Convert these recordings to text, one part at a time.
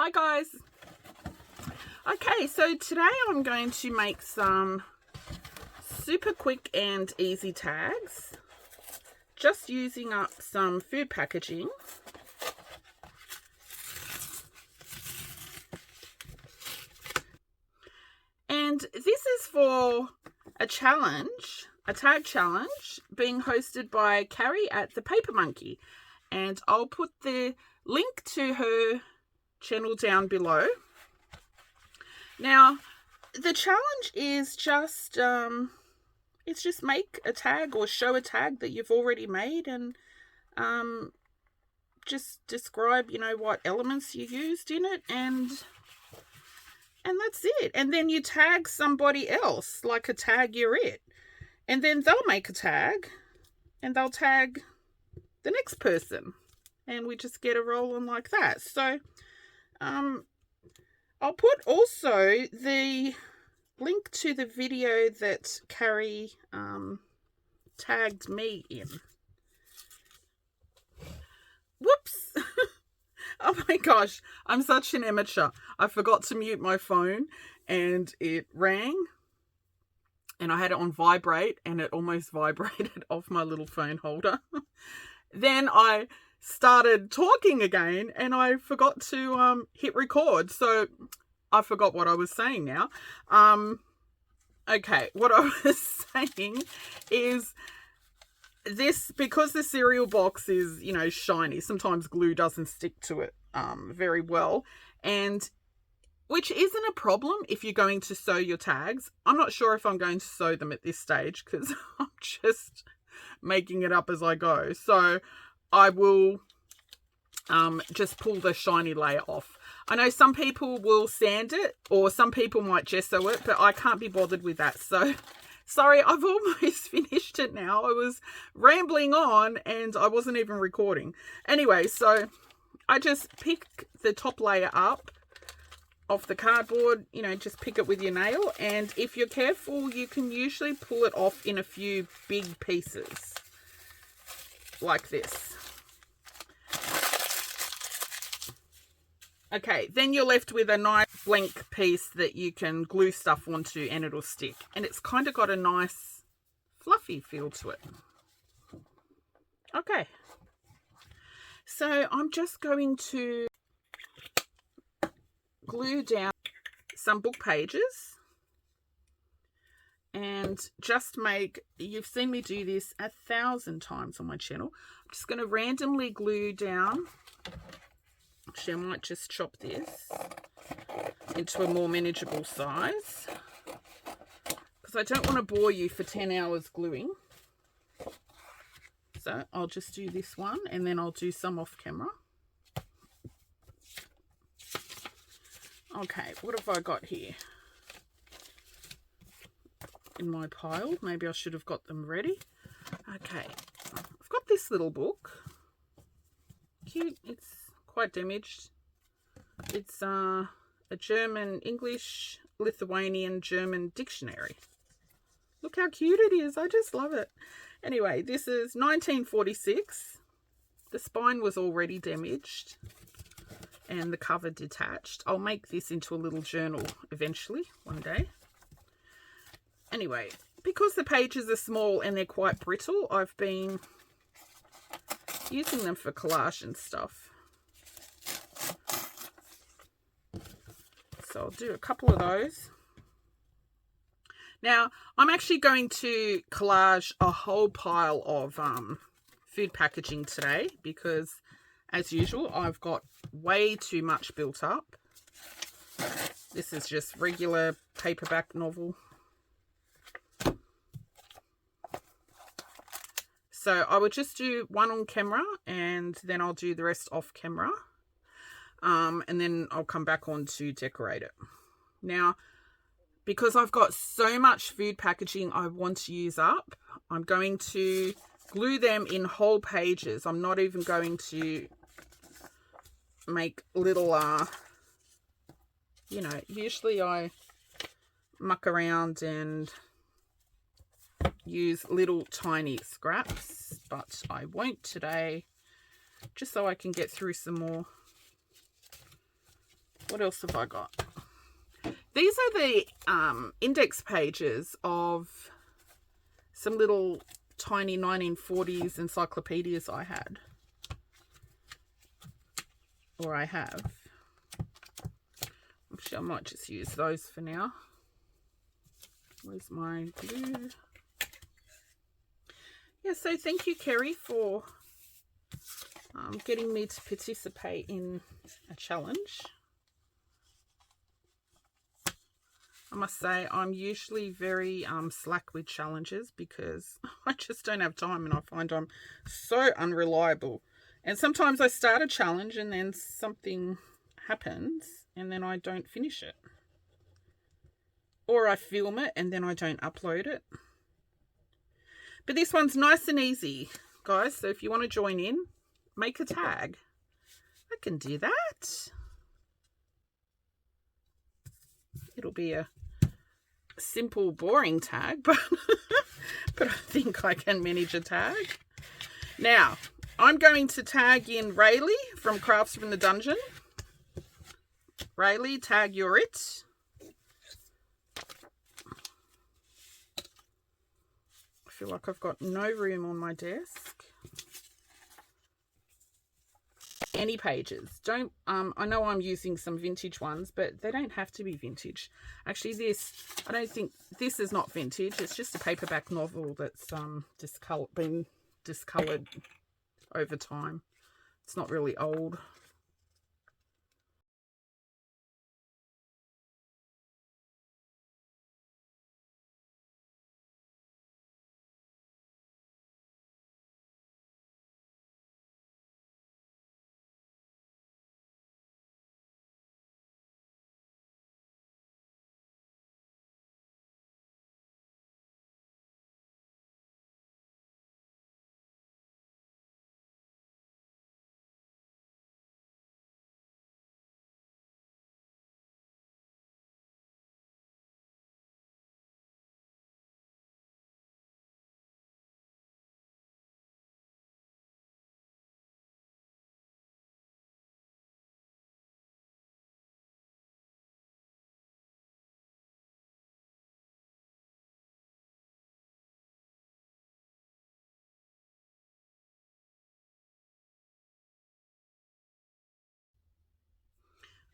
Hi guys. Okay, so today I'm going to make some super quick and easy tags, just using up some food packaging. And this is for a challenge, a tag challenge being hosted by Carrie at the Paper Monkey. And I'll put the link to her channel down below. Now, the challenge is just, it's just make a tag or show a tag that you've already made and just describe, what elements you used in it and that's it. And then you tag somebody else, like a tag you're it. And then they'll make a tag and they'll tag the next person. And we just get a rolling like that. So, I'll put also the link to the video that Carrie tagged me in. Whoops! Oh my gosh, I'm such an amateur. I forgot to mute my phone and it rang and I had it on vibrate and it almost vibrated off my little phone holder. Then I started talking again and I forgot to hit record, so I forgot what I was saying now. Okay, what I was saying is this, because the cereal box is, shiny, sometimes glue doesn't stick to it very well, and which isn't a problem if you're going to sew your tags. I'm not sure if I'm going to sew them at this stage because I'm just making it up as I go. So I will just pull the shiny layer off. I know some people will sand it or some people might gesso it, but I can't be bothered with that. So sorry, I've almost finished it now. I was rambling on and I wasn't even recording. Anyway, so I just pick the top layer up off the cardboard, just pick it with your nail. And if you're careful, you can usually pull it off in a few big pieces like this. Okay, then you're left with a nice blank piece that you can glue stuff onto and it'll stick. And it's kind of got a nice fluffy feel to it. Okay, so I'm just going to glue down some book pages and just make, you've seen me do this 1,000 times on my channel. I'm just going to randomly glue down. Actually, I might just chop this into a more manageable size because I don't want to bore you for 10 hours gluing. So I'll just do this one and then I'll do some off camera. Okay, what have I got here in my pile? Maybe I should have got them ready. Okay, I've got this little book. Cute, it's quite damaged. It's a German, English, Lithuanian, German dictionary. Look how cute it is. I just love it. Anyway, this is 1946. The spine was already damaged and the cover detached. I'll make this into a little journal eventually, one day. Anyway, because the pages are small and they're quite brittle, I've been using them for collage and stuff. So I'll do a couple of those. Now, I'm actually going to collage a whole pile of food packaging today because, as usual, I've got way too much built up. This is just regular paperback novel. So I would just do one on camera and then I'll do the rest off camera. And then I'll come back on to decorate it. Now, because I've got so much food packaging I want to use up, I'm going to glue them in whole pages. I'm not even going to make little, usually I muck around and use little tiny scraps, but I won't today, just so I can get through some more What else have I got? These are the index pages of some little tiny 1940s encyclopedias I had. Or I have. Actually, I might just use those for now. Where's my glue? Yeah, so thank you, Carrie, for getting me to participate in a challenge. I must say, I'm usually very slack with challenges because I just don't have time, and I find I'm so unreliable. And sometimes I start a challenge and then something happens and then I don't finish it. Or I film it and then I don't upload it. But this one's nice and easy, guys. So if you want to join in, make a tag. I can do that. It'll be a simple, boring tag, but I think I can manage a tag. Now, I'm going to tag in Raelie from Crafts from the Dungeon. Raelie, tag you're it. I feel like I've got no room on my desk. Any pages. Don't I know I'm using some vintage ones, but they don't have to be vintage. Actually, I don't think this is not vintage. It's just a paperback novel that's been discolored over time. It's not really old.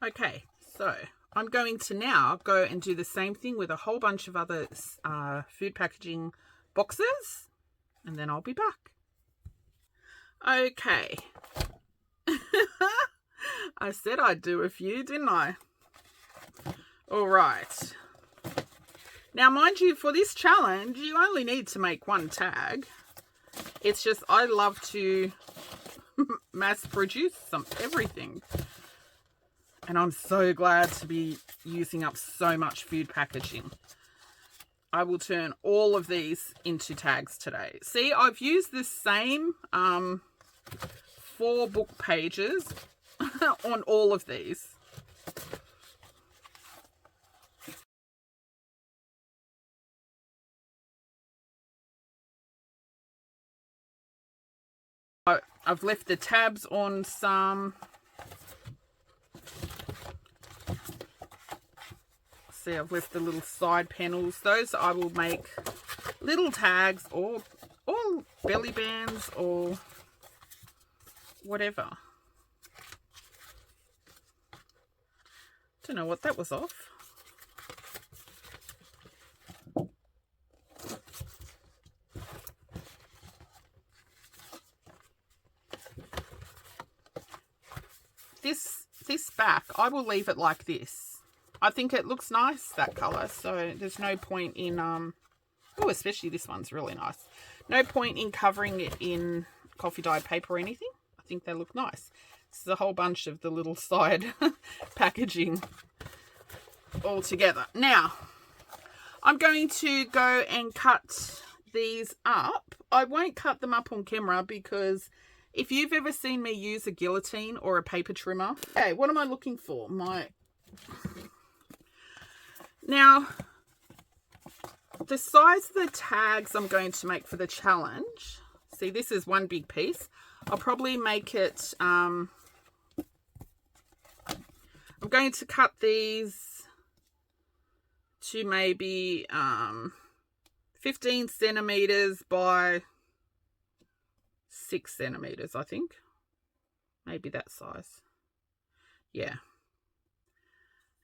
Okay, so I'm going to now go and do the same thing with a whole bunch of other food packaging boxes, and then I'll be back. Okay. I said I'd do a few, didn't I? All right. Now, mind you, for this challenge, you only need to make one tag. It's just I love to mass produce everything. And I'm so glad to be using up so much food packaging. I will turn all of these into tags today. See, I've used the same 4 book pages on all of these. I've left the tabs on some. See, I've left the little side panels. Those I will make little tags or belly bands or whatever. Don't know what that was off. This back, I will leave it like this. I think it looks nice, that colour, so there's no point in, oh, especially this one's really nice. No point in covering it in coffee dyed paper or anything. I think they look nice. This is a whole bunch of the little side packaging all together. Now, I'm going to go and cut these up. I won't cut them up on camera because if you've ever seen me use a guillotine or a paper trimmer, okay, what am I looking for? Now, the size of the tags I'm going to make for the challenge, see, this is one big piece. I'll probably make it, I'm going going to cut these to maybe 15 centimeters by 6 centimeters, I think. Maybe that size. Yeah.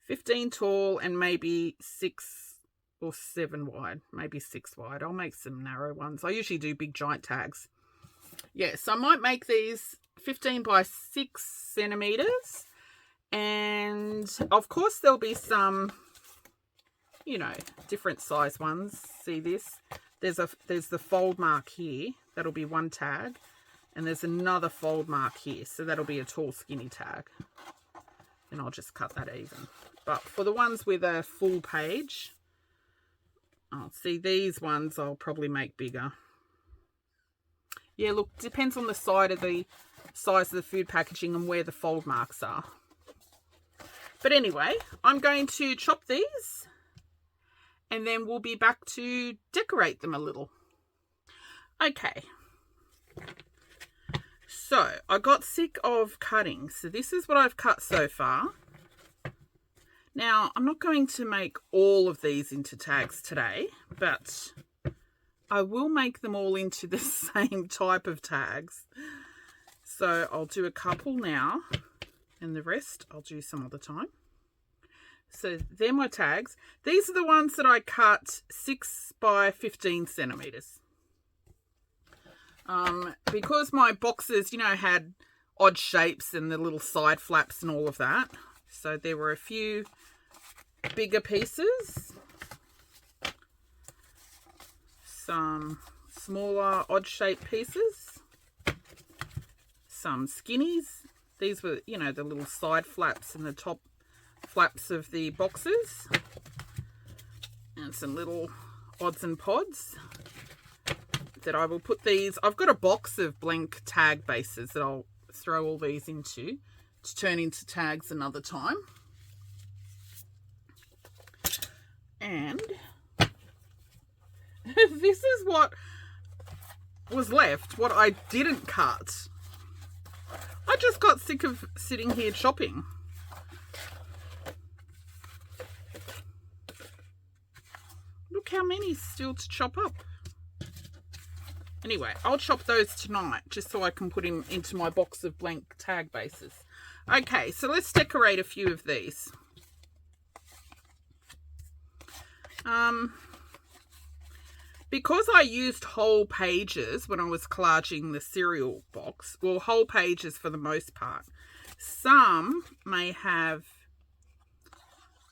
15 tall and maybe 6 or 7 wide. Maybe 6 wide. I'll make some narrow ones. I usually do big giant tags. Yeah, so I might make these 15 by 6 centimeters. And of course there'll be some, you know, different size ones. See this? There's the fold mark here. That'll be one tag. And there's another fold mark here. So that'll be a tall skinny tag. And I'll just cut that even. But for the ones with a full page, I'll see these ones I'll probably make bigger. Yeah, look, depends on the size of the food packaging and where the fold marks are. But anyway, I'm going to chop these and then we'll be back to decorate them a little. Okay. So I got sick of cutting. So this is what I've cut so far. Now, I'm not going to make all of these into tags today, but I will make them all into the same type of tags. So I'll do a couple now and the rest I'll do some other time. So they're my tags. These are the ones that I cut 6 by 15 centimeters. Because my boxes, you know, had odd shapes and the little side flaps and all of that. So there were a few bigger pieces, some smaller odd shaped pieces, some skinnies. These were, you know, the little side flaps and the top flaps of the boxes, and some little odds and pods that I will put these. I've got a box of blank tag bases that I'll throw all these into to turn into tags another time. And this is what was left, what I didn't cut. I just got sick of sitting here chopping. Look how many's still to chop up. Anyway, I'll chop those tonight just so I can put them into my box of blank tag bases. Okay, so let's decorate a few of these. Because I used whole pages when I was collaging the cereal box, well, whole pages for the most part. Some may have,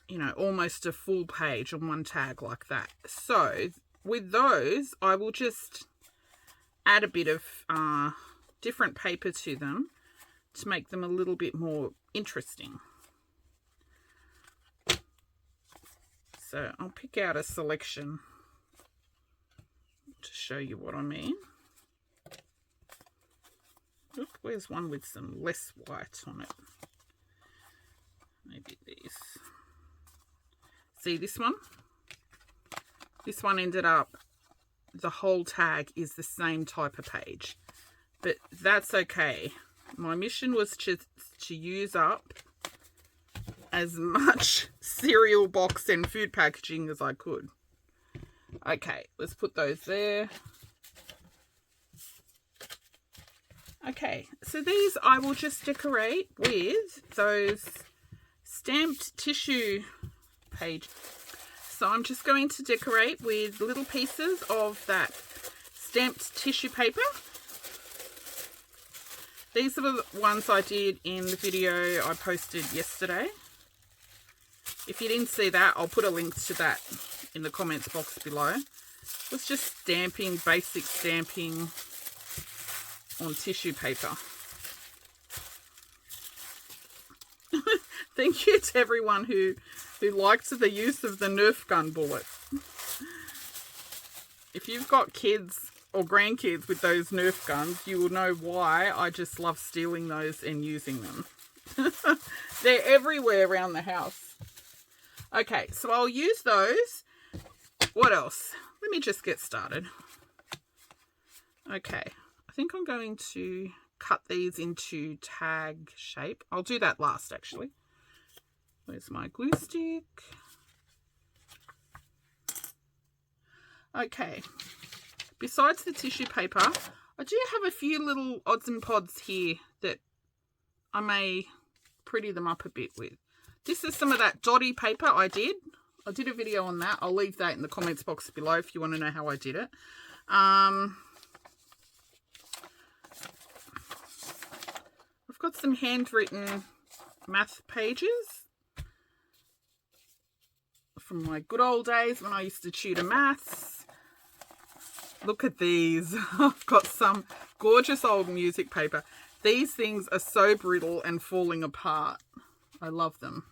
you know, almost a full page on one tag like that. So with those, I will just add a bit of different paper to them to make them a little bit more interesting. So I'll pick out a selection to show you what I mean. Look, where's one with some less white on it? Maybe these. See this one? This one ended up, the whole tag is the same type of page. But that's okay. My mission was to use up as much cereal box and food packaging as I could. Okay, let's put those there. Okay, so these I will just decorate with those stamped tissue pages. So I'm just going to decorate with little pieces of that stamped tissue paper. These are the ones I did in the video I posted yesterday. If you didn't see that, I'll put a link to that in the comments box below. It was just stamping, basic stamping on tissue paper. Thank you to everyone who liked the use of the Nerf gun bullet. If you've got kids or grandkids with those Nerf guns, you will know why I just love stealing those and using them. They're everywhere around the house. Okay, so I'll use those. What else? Let me just get started. Okay, I think I'm going to cut these into tag shape. I'll do that last, actually. Where's my glue stick? Okay. Besides the tissue paper, I do have a few little odds and pods here that I may pretty them up a bit with. This is some of that Dotty paper I did. I did a video on that. I'll leave that in the comments box below if you want to know how I did it. I've got some handwritten math pages from my good old days when I used to tutor maths. Look at these. I've got some gorgeous old music paper. These things are so brittle and falling apart. I love them.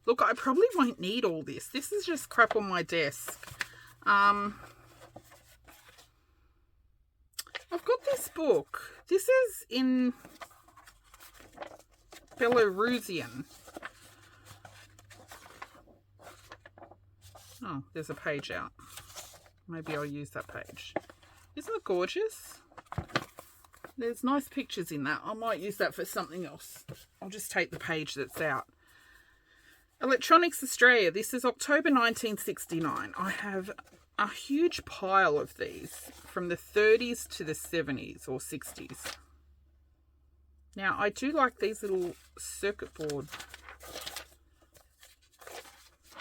Look, I probably won't need all this. This is just crap on my desk. I've got this book. This is in Belarusian. Oh, there's a page out. Maybe I'll use that page. Isn't it gorgeous? There's nice pictures in that. I might use that for something else. I'll just take the page that's out. Electronics Australia. This is October 1969. I have a huge pile of these from the 30s to the 70s or 60s. Now, I do like these little circuit board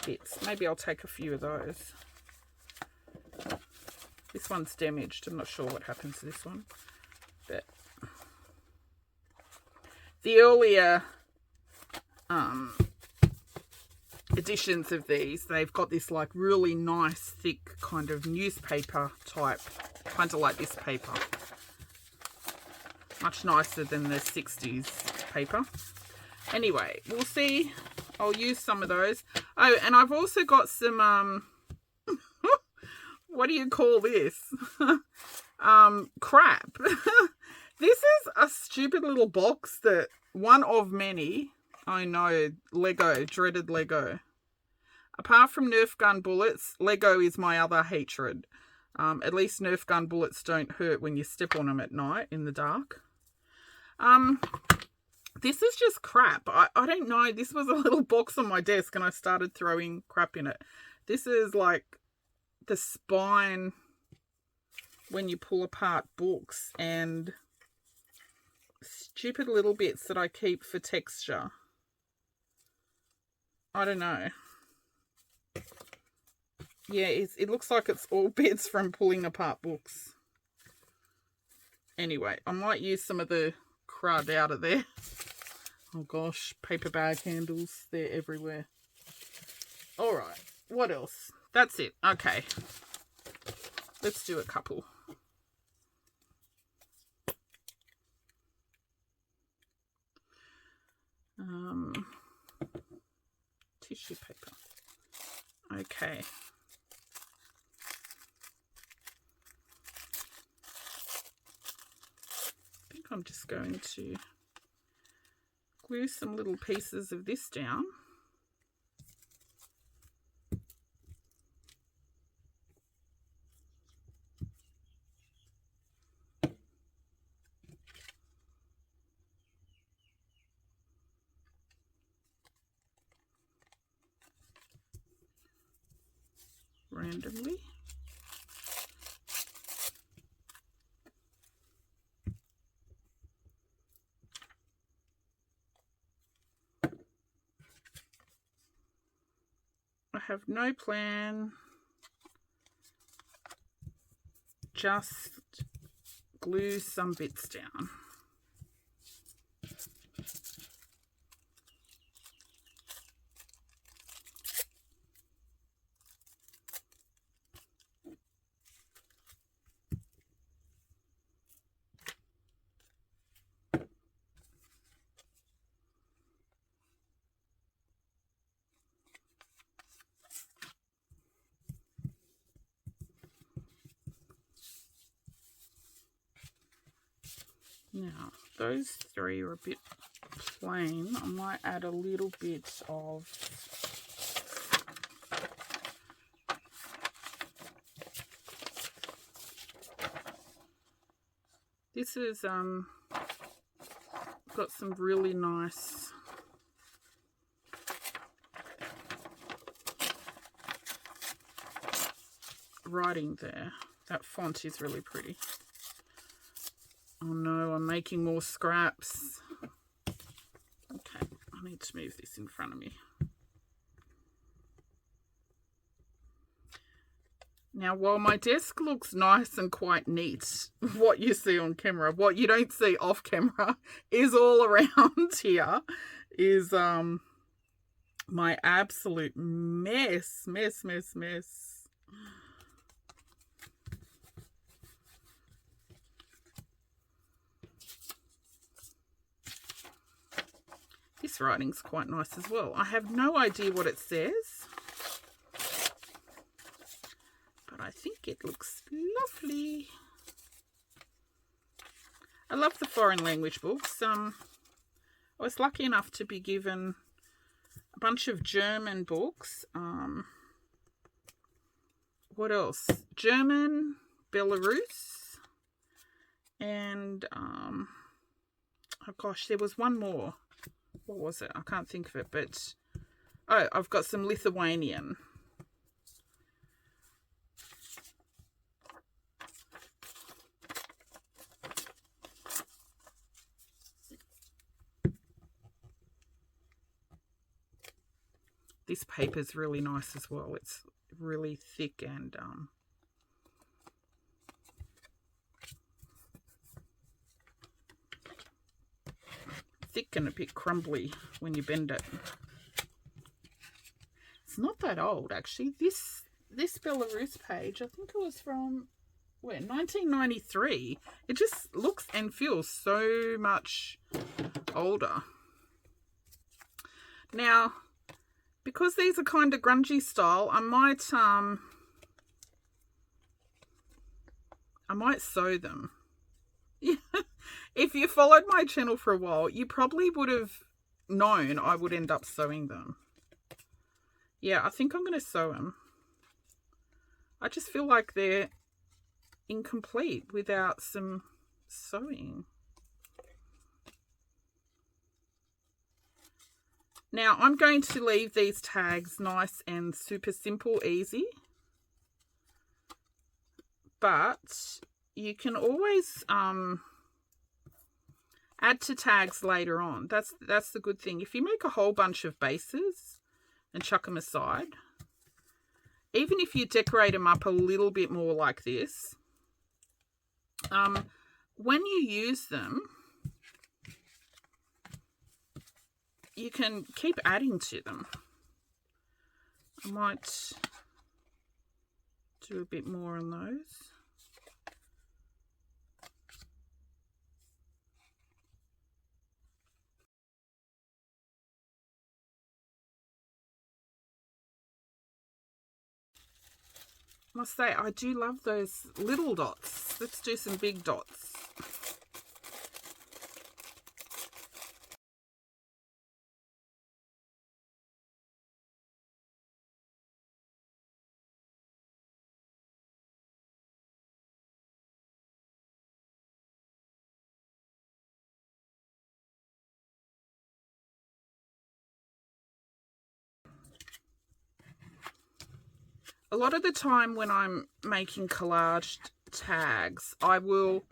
bits. Maybe I'll take a few of those. This one's damaged. I'm not sure what happened to this one. But the earlier editions of these, they've got this like really nice thick kind of newspaper type, kind of like this paper. Much nicer than the 60s paper. Anyway, we'll see. I'll use some of those. Oh, and I've also got some, what do you call this? Crap. This is a stupid little box that one of many. I know, Lego, dreaded Lego. Apart from Nerf gun bullets, Lego is my other hatred. At least Nerf gun bullets don't hurt when you step on them at night in the dark. This is just crap. I don't know. This was a little box on my desk and I started throwing crap in it. This is like the spine when you pull apart books and stupid little bits that I keep for texture. I don't know. Yeah, it looks like it's all bits from pulling apart books. Anyway, I might use some of the crud out of there. Oh gosh, paper bag handles, they're everywhere. Alright, what else? That's it. Okay. Let's do a couple. Tissue paper. Okay. I think I'm just going to glue some little pieces of this down. Randomly. I have no plan, just glue some bits down. Now, those three are a bit plain. I might add a little bit of this is got some really nice writing there. That font is really pretty. Oh no, I'm making more scraps. Okay, I need to move this in front of me. Now, while my desk looks nice and quite neat, what you see on camera, what you don't see off camera is all around here is my absolute mess. This writing's quite nice as well. I have no idea what it says, but I think it looks lovely. I love the foreign language books. I was lucky enough to be given a bunch of German books. What else? German, Belarus, and oh gosh, there was one more. What was it? I can't think of it, but oh, I've got some Lithuanian. This paper's really nice as well. It's really thick and thick and a bit crumbly when you bend it. It's not that old actually. This Belarus page, I think it was from where, 1993. It just looks and feels so much older. Now, because these are kind of grungy style, I might sew them. If you followed my channel for a while, you probably would have known I would end up sewing them. Yeah, I think I'm going to sew them. I just feel like they're incomplete without some sewing. Now, I'm going to leave these tags nice and super simple, easy. But you can always add to tags later on. That's the good thing. If you make a whole bunch of bases and chuck them aside, even if you decorate them up a little bit more like this, when you use them, you can keep adding to them. I might do a bit more on those. I must say, I do love those little dots. Let's do some big dots. A lot of the time when I'm making collage tags, I will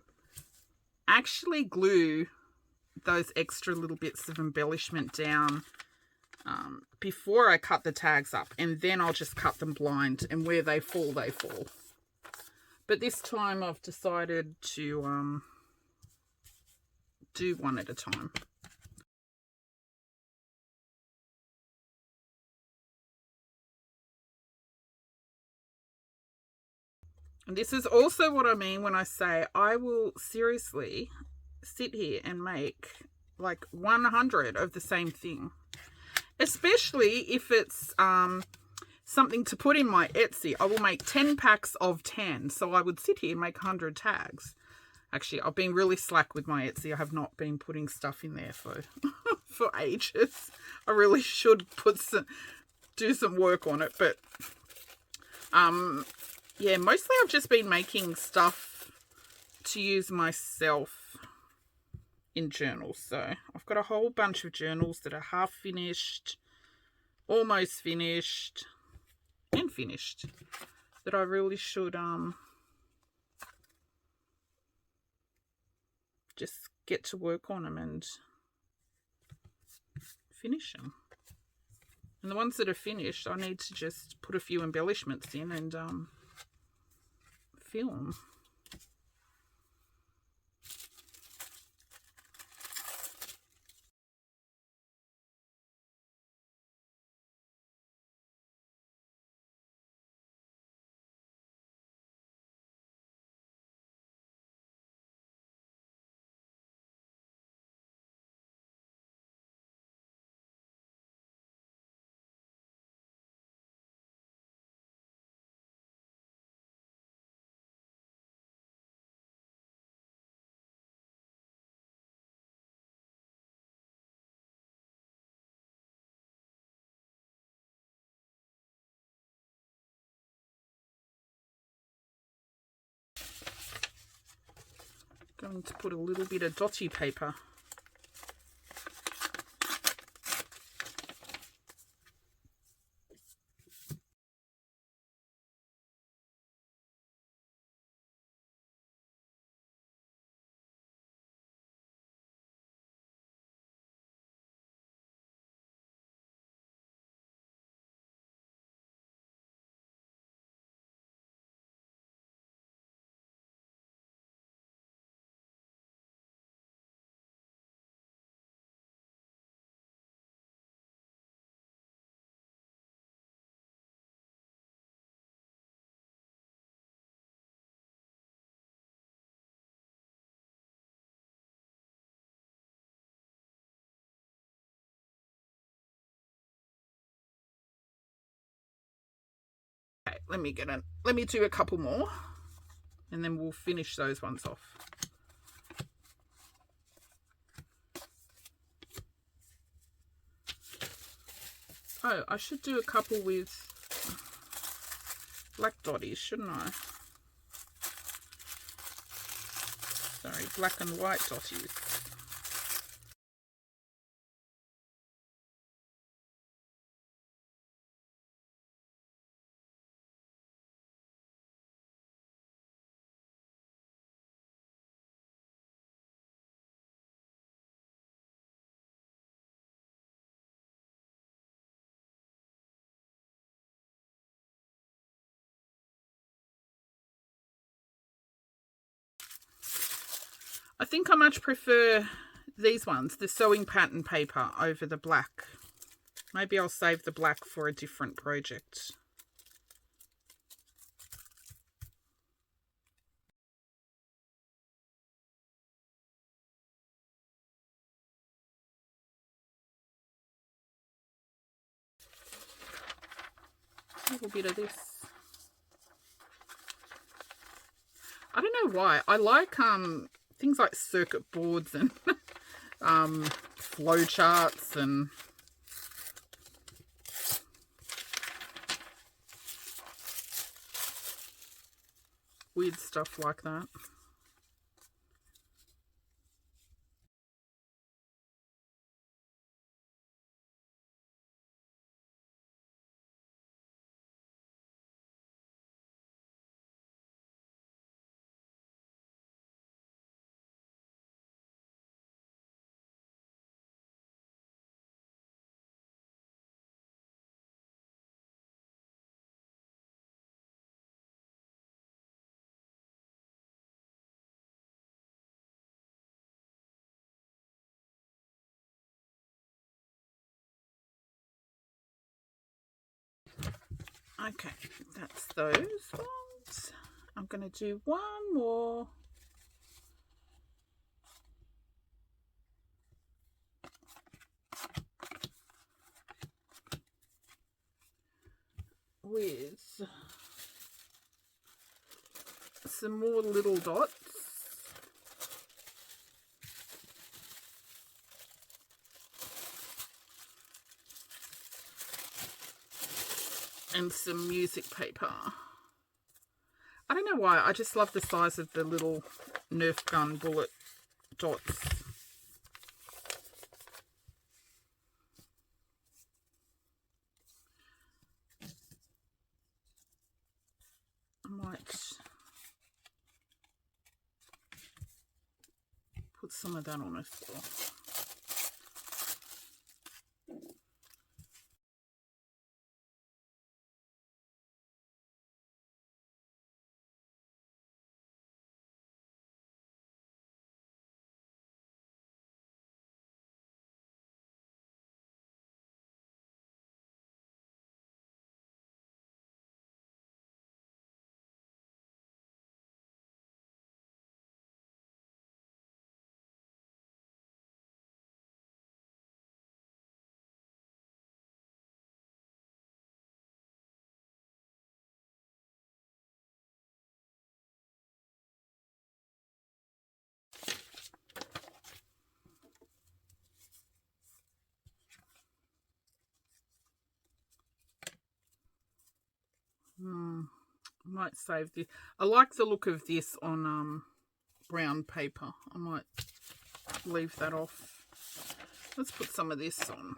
actually glue those extra little bits of embellishment down before I cut the tags up, and then I'll just cut them blind, and where they fall, they fall. But this time I've decided to do one at a time. And this is also what I mean when I say I will seriously sit here and make like 100 of the same thing. Especially if it's something to put in my Etsy. I will make 10 packs of 10. So I would sit here and make 100 tags. Actually, I've been really slack with my Etsy. I have not been putting stuff in there for for ages. I really should do some work on it. But yeah, mostly I've just been making stuff to use myself in journals. So I've got a whole bunch of journals that are half finished, almost finished, and finished. that I really should just get to work on them and finish them. And the ones that are finished, I need to just put a few embellishments in and film. Going to put a little bit of Dotty paper. Okay, let me do a couple more and then we'll finish those ones off. Oh, I should do a couple with black dotties, shouldn't I? Sorry, black and white dotties. I think I much prefer these ones, the sewing pattern paper, over the black. Maybe I'll save the black for a different project. A little bit of this. I don't know why. I like things like circuit boards and flow charts and weird stuff like that. Okay, that's those ones. I'm going to do one more. With some more little dots. And some music paper. I don't know why, I just love the size of the little Nerf gun bullet dots. might put some of that on as well. I might save this. I like the look of this on brown paper. I might leave that off. Let's put some of this on.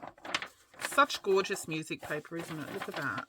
Such gorgeous music paper, isn't it? Look at that.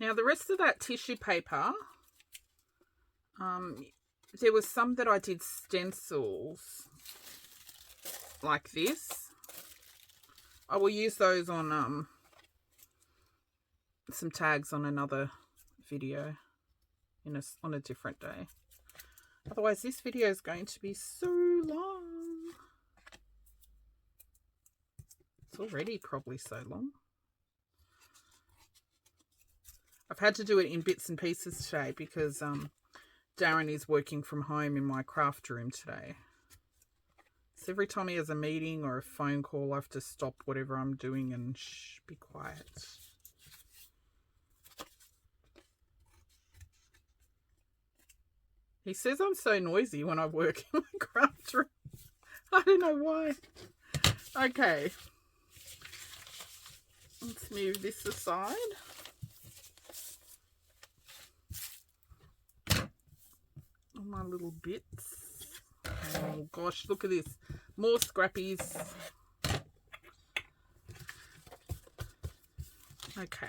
Now the rest of that tissue paper, there was some that I did stencils like this. I will use those on some tags on another video on a different day. Otherwise this video is going to be so long. It's already probably so long. I've had to do it in bits and pieces today because Darren is working from home in my craft room today. So every time he has a meeting or a phone call, I have to stop whatever I'm doing and be quiet. He says I'm so noisy when I work in my craft room. I don't know why. Okay. Let's move this aside. All my little bits. Oh gosh, look at this. More scrappies. Okay.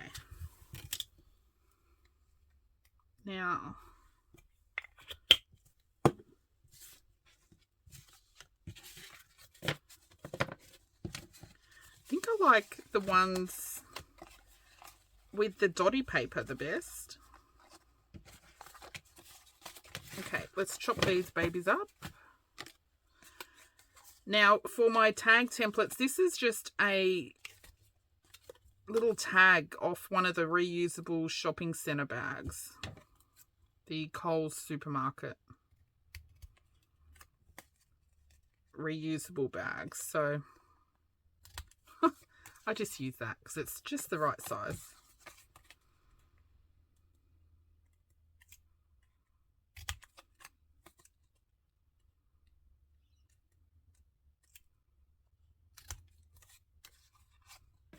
Now, I think I like the ones with the Dotty paper the best. Okay, let's chop these babies up. Now, for my tag templates, this is just a little tag off one of the reusable shopping centre bags. The Coles supermarket reusable bags. So, I just use that because it's just the right size.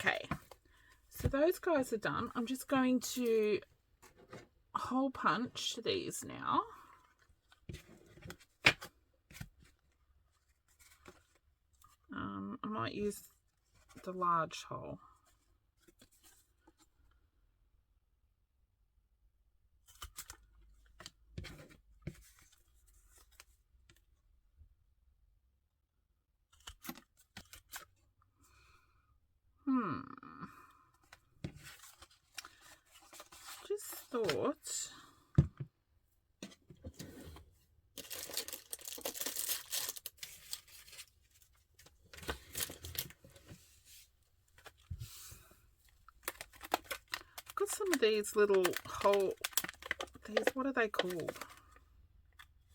Okay, so those guys are done. I'm just going to hole punch these now. I might use the large hole. Just thought some of these little what are they called?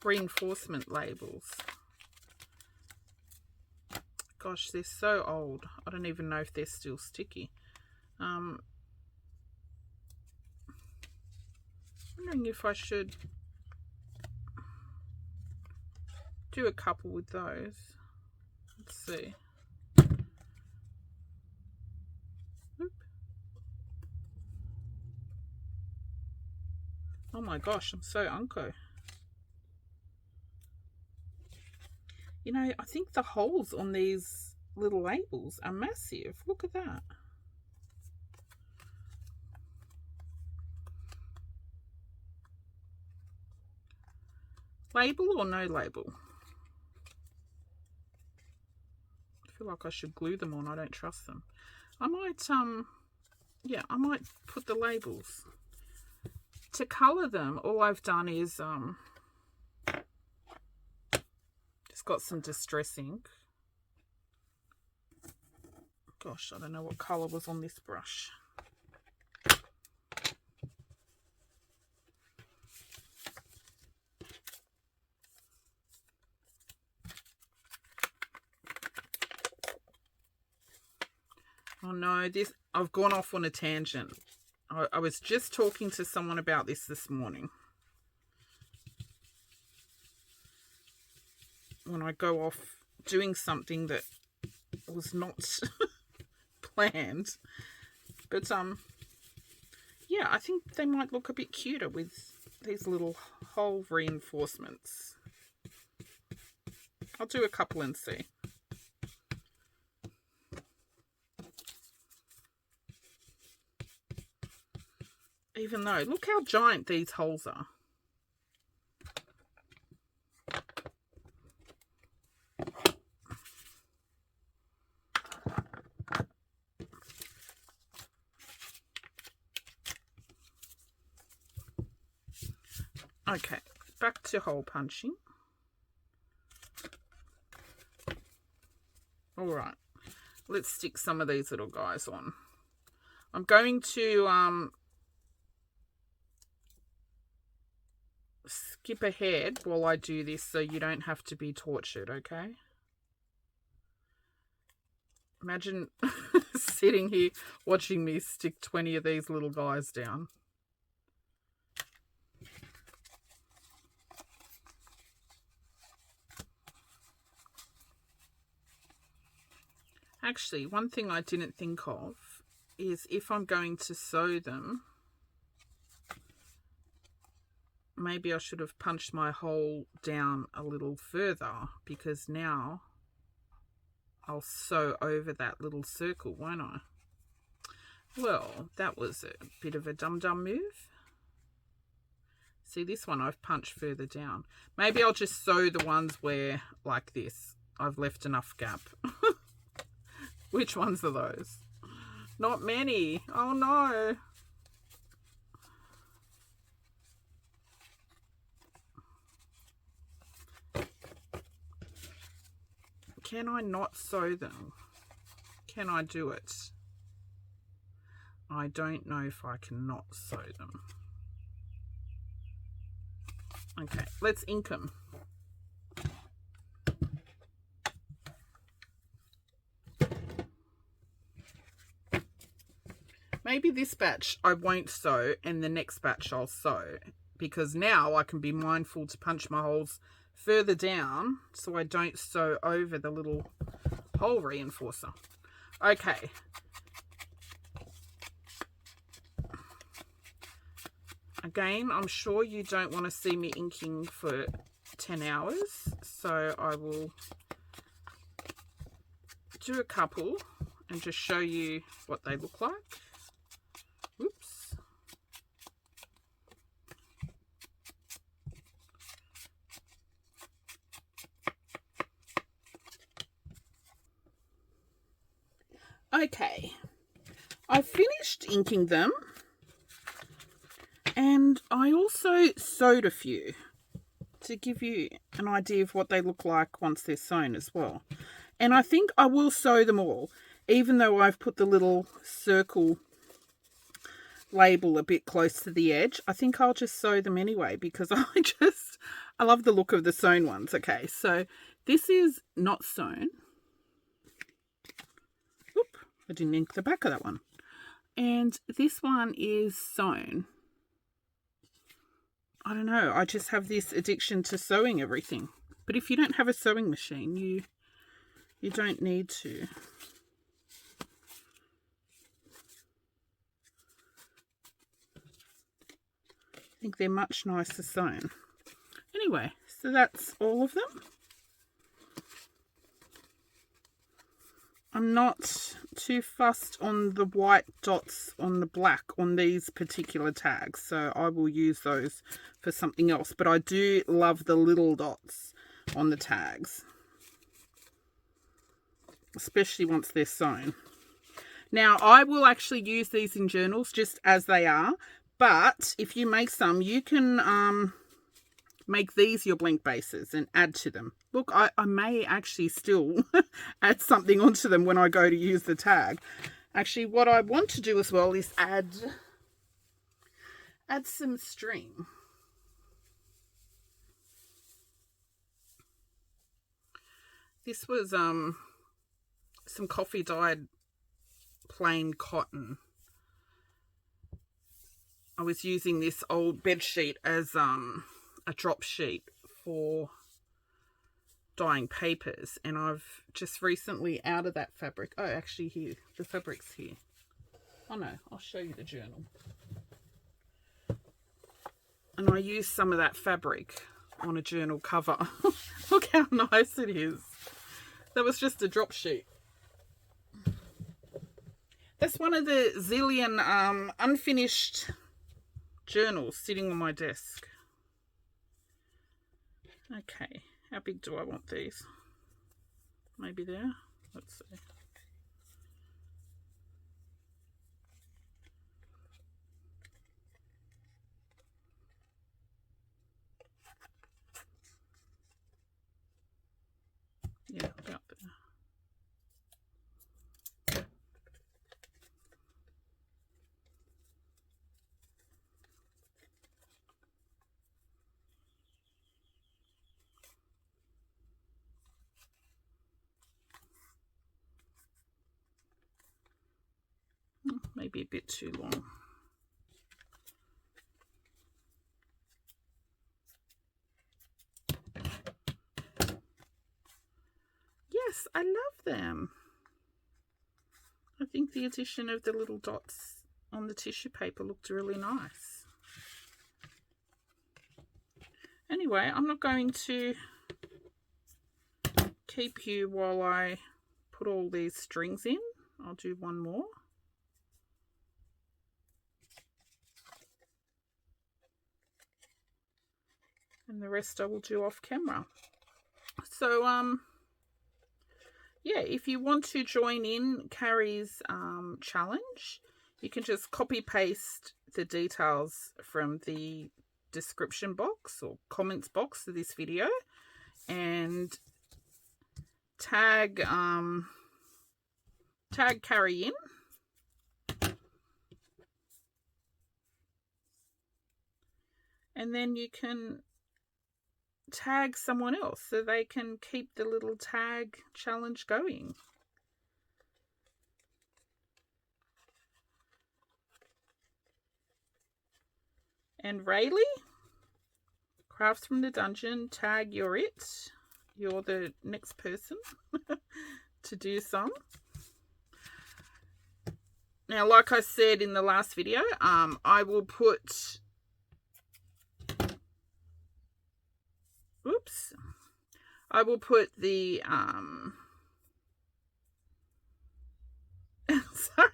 Reinforcement labels. Gosh, they're so old. I don't even know if they're still sticky. Wondering if I should do a couple with those. Let's see. Oop. Oh my gosh, I'm so unco. You know, I think the holes on these little labels are massive. Look at that. Label or no label? I feel like I should glue them on. I don't trust them. I might, yeah, I might put the labels. To colour them, all I've done is, just got some distress ink. Gosh, I don't know what colour was on this brush. Oh no, I've gone off on a tangent. I was just talking to someone about this morning. When I go off doing something that was not planned. But yeah, I think they might look a bit cuter with these little hole reinforcements. I'll do a couple and see. Even though, look how giant these holes are. Okay, back to hole punching. All right, let's stick some of these little guys on. I'm going to skip ahead while I do this so you don't have to be tortured, okay? Imagine sitting here watching me stick 20 of these little guys down. Actually, one thing I didn't think of is if I'm going to sew them, maybe I should have punched my hole down a little further, because now I'll sew over that little circle, won't I? Well, that was a bit of a dum-dum move. See, this one I've punched further down. Maybe I'll just sew the ones where, like this, I've left enough gap. Which ones are those? Not many. Oh no. Can I not sew them? Can I do it? I don't know if I can not sew them. Okay, let's ink them. Maybe this batch I won't sew and the next batch I'll sew, because now I can be mindful to punch my holes further down so I don't sew over the little hole reinforcer. Okay. Again, I'm sure you don't want to see me inking for 10 hours, so I will do a couple and just show you what they look like. Oops. Okay, I finished inking them, and I also sewed a few to give you an idea of what they look like once they're sewn as well. And I think I will sew them all, even though I've put the little circle label a bit close to the edge. I think I'll just sew them anyway because I love the look of the sewn ones. Okay, so this is not sewn. Oop, I didn't ink the back of that one. And this one is sewn. I don't know, I just have this addiction to sewing everything. But if you don't have a sewing machine, you don't need to. I think they're much nicer sewn. Anyway, so that's all of them. I'm not too fussed on the white dots on the black on these particular tags, so I will use those for something else. But I do love the little dots on the tags, especially once they're sewn. Now, I will actually use these in journals just as they are, but if you make some, you can make these your blank bases and add to them. Look, I may actually still add something onto them when I go to use the tag. Actually, what I want to do as well is add some string. This was some coffee dyed plain cotton. I was using this old bed sheet as a drop sheet for dyeing papers, and I've just recently out of that fabric. Oh, actually here, the fabric's here. Oh no, I'll show you the journal. And I used some of that fabric on a journal cover. Look how nice it is. That was just a drop sheet. That's one of the zillion unfinished journals sitting on my desk. Okay, how big do I want these? Maybe there. Let's see. Yeah, about there. Maybe a bit too long. Yes, I love them. I think the addition of the little dots on the tissue paper looked really nice. Anyway, I'm not going to keep you while I put all these strings in. I'll do one more. And the rest I will do off camera. So, yeah, if you want to join in Carrie's challenge, you can just copy paste the details from the description box or comments box of this video and tag Carrie in. And then you can tag someone else so they can keep the little tag challenge going. And Raelie, Crafts from the Dungeon, tag you're it. You're the next person to do some. Now, like I said in the last video, I will put I will put the sorry,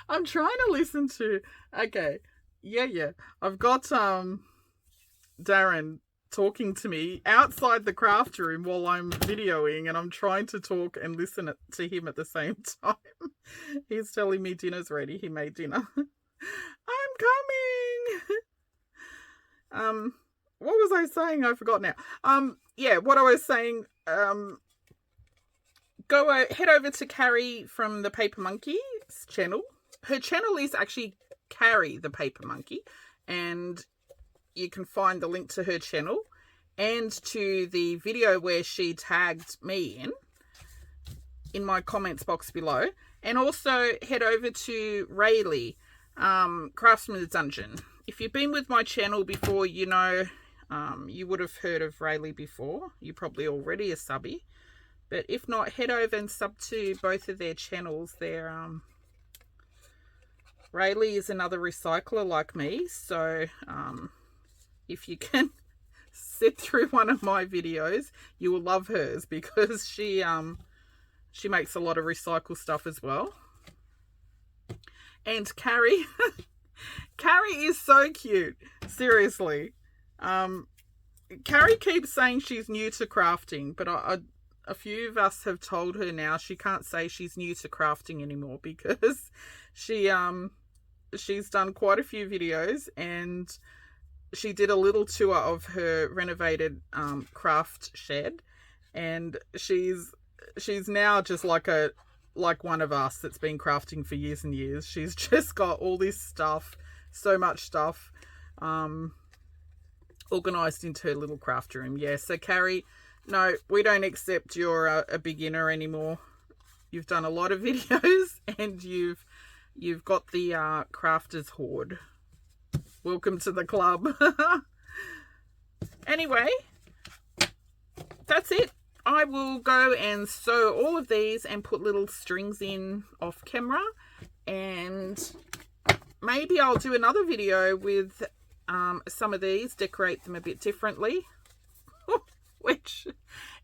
I'm trying to listen to, okay, yeah, I've got Darren talking to me outside the craft room while I'm videoing, and I'm trying to talk and listen to him at the same time. He's telling me dinner's ready. He made dinner. I'm coming. What was I saying? I forgot now. Yeah, what I was saying, head over to Carrie from the Paper Monkey's channel. Her channel is actually Carrie the Paper Monkey, and you can find the link to her channel and to the video where she tagged me in my comments box below. And also head over to Raelie, Craftsman's Dungeon. If you've been with my channel before, you know, you would have heard of Raelie before. You're probably already a subby. But if not, head over and sub to both of their channels. Raelie is another recycler like me. So if you can sit through one of my videos, you will love hers, because she makes a lot of recycle stuff as well. And Carrie, Carrie is so cute. Seriously. Carrie keeps saying she's new to crafting, but a few of us have told her now she can't say she's new to crafting anymore, because she's done quite a few videos, and she did a little tour of her renovated craft shed, and she's now just like one of us that's been crafting for years and years. She's just got all this stuff, so much stuff, organised into her little craft room. Yeah, so Carrie, no, we don't accept you're a beginner anymore. You've done a lot of videos, and you've got the crafter's hoard. Welcome to the club. Anyway, that's it. I will go and sew all of these and put little strings in off camera, and maybe I'll do another video with some of these, decorate them a bit differently, which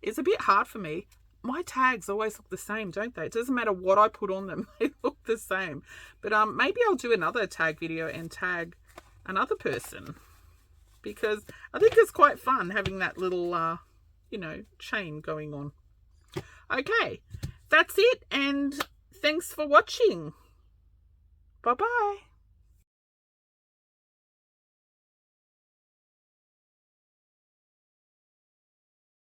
is a bit hard for me. My tags always look the same, don't they? It doesn't matter what I put on them, they look the same. But maybe I'll do another tag video and tag another person, because I think it's quite fun having that little you know, chain going on. Okay, that's it, and thanks for watching. Bye bye.